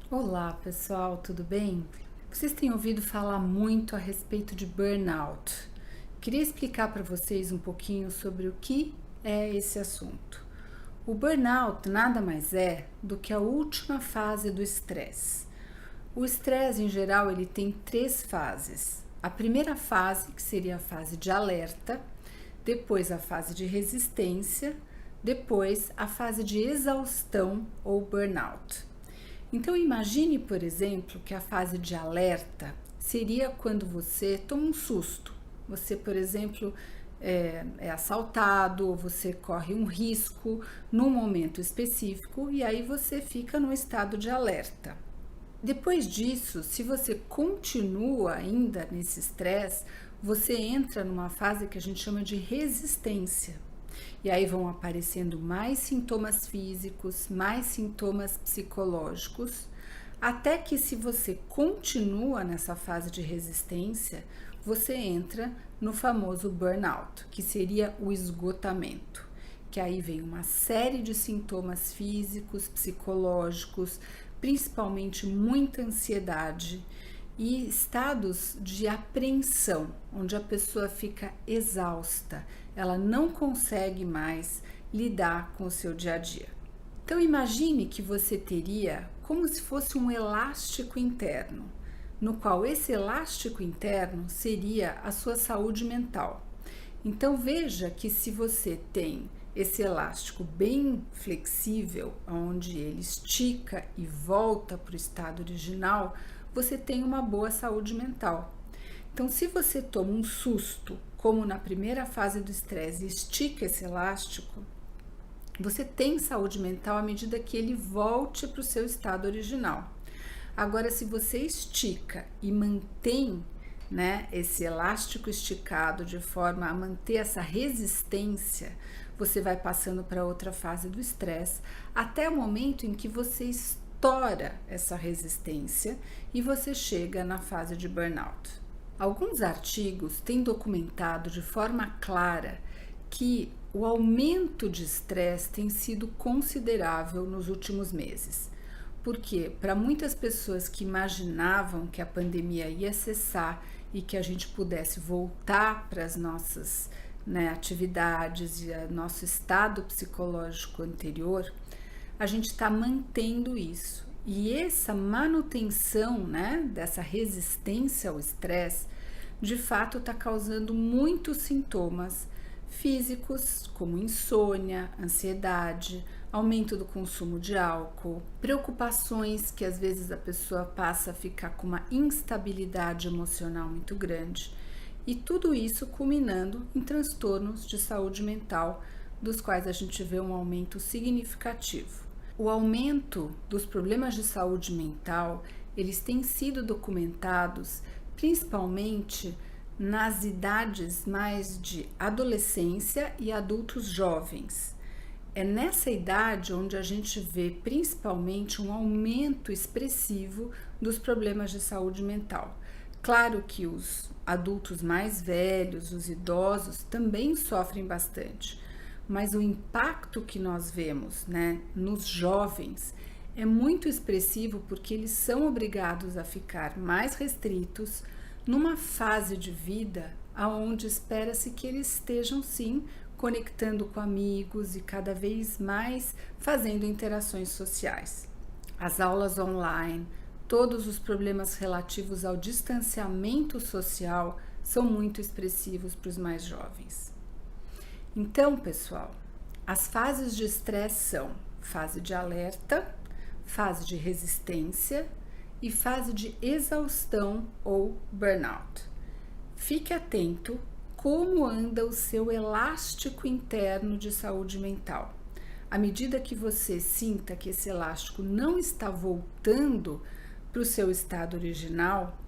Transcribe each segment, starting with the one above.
Olá, pessoal, tudo bem? Vocês têm ouvido falar muito a respeito de burnout. Queria explicar para vocês um pouquinho sobre o que é esse assunto. O burnout nada mais é do que a última fase do estresse. O estresse, em geral, ele tem três fases. A primeira fase, que seria a fase de alerta, depois a fase de resistência, depois a fase de exaustão ou burnout. Então imagine, por exemplo, que a fase de alerta seria quando você toma um susto. Você, por exemplo, é assaltado ou você corre um risco num momento específico e aí você fica no estado de alerta. Depois disso, se você continua ainda nesse estresse, você entra numa fase que a gente chama de resistência. E aí vão aparecendo mais sintomas físicos, mais sintomas psicológicos, até que se você continua nessa fase de resistência, você entra no famoso burnout, que seria o esgotamento. Que aí vem uma série de sintomas físicos, psicológicos, principalmente muita ansiedade e estados de apreensão, onde a pessoa fica exausta, ela não consegue mais lidar com o seu dia a dia. Então imagine que você teria como se fosse um elástico interno, no qual esse elástico interno seria a sua saúde mental. Então veja que se você tem esse elástico bem flexível, onde ele estica e volta para o estado original, você tem uma boa saúde mental. Então, se você toma um susto, como na primeira fase do estresse, e estica esse elástico, você tem saúde mental à medida que ele volte para o seu estado original. Agora, se você estica e mantém, esse elástico esticado de forma a manter essa resistência, você vai passando para outra fase do estresse, até o momento em que você estoura essa resistência e você chega na fase de burnout. Alguns artigos têm documentado de forma clara que o aumento de estresse tem sido considerável nos últimos meses. Porque para muitas pessoas que imaginavam que a pandemia ia cessar e que a gente pudesse voltar para as nossas atividades e ao nosso estado psicológico anterior, a gente está mantendo isso. E essa manutenção dessa resistência ao estresse, de fato está causando muitos sintomas físicos, como insônia, ansiedade, aumento do consumo de álcool, preocupações que às vezes a pessoa passa a ficar com uma instabilidade emocional muito grande, e tudo isso culminando em transtornos de saúde mental, dos quais a gente vê um aumento significativo. O aumento dos problemas de saúde mental, eles têm sido documentados principalmente nas idades mais de adolescência e adultos jovens. É nessa idade onde a gente vê principalmente um aumento expressivo dos problemas de saúde mental. Claro que os adultos mais velhos, os idosos, também sofrem bastante, mas o impacto que nós vemos nos jovens é muito expressivo porque eles são obrigados a ficar mais restritos numa fase de vida onde espera-se que eles estejam sim conectando com amigos e cada vez mais fazendo interações sociais. As aulas online, todos os problemas relativos ao distanciamento social são muito expressivos para os mais jovens. Então, pessoal, as fases de estresse são fase de alerta, fase de resistência e fase de exaustão ou burnout. Fique atento como anda o seu elástico interno de saúde mental. À medida que você sinta que esse elástico não está voltando para o seu estado original,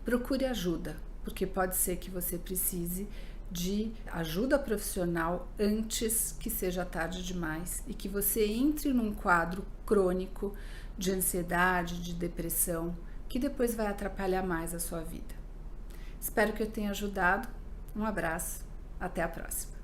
procure ajuda, porque pode ser que você precise de ajuda profissional antes que seja tarde demais e que você entre num quadro crônico de ansiedade, de depressão, que depois vai atrapalhar mais a sua vida. Espero que eu tenha ajudado. Um abraço, até a próxima.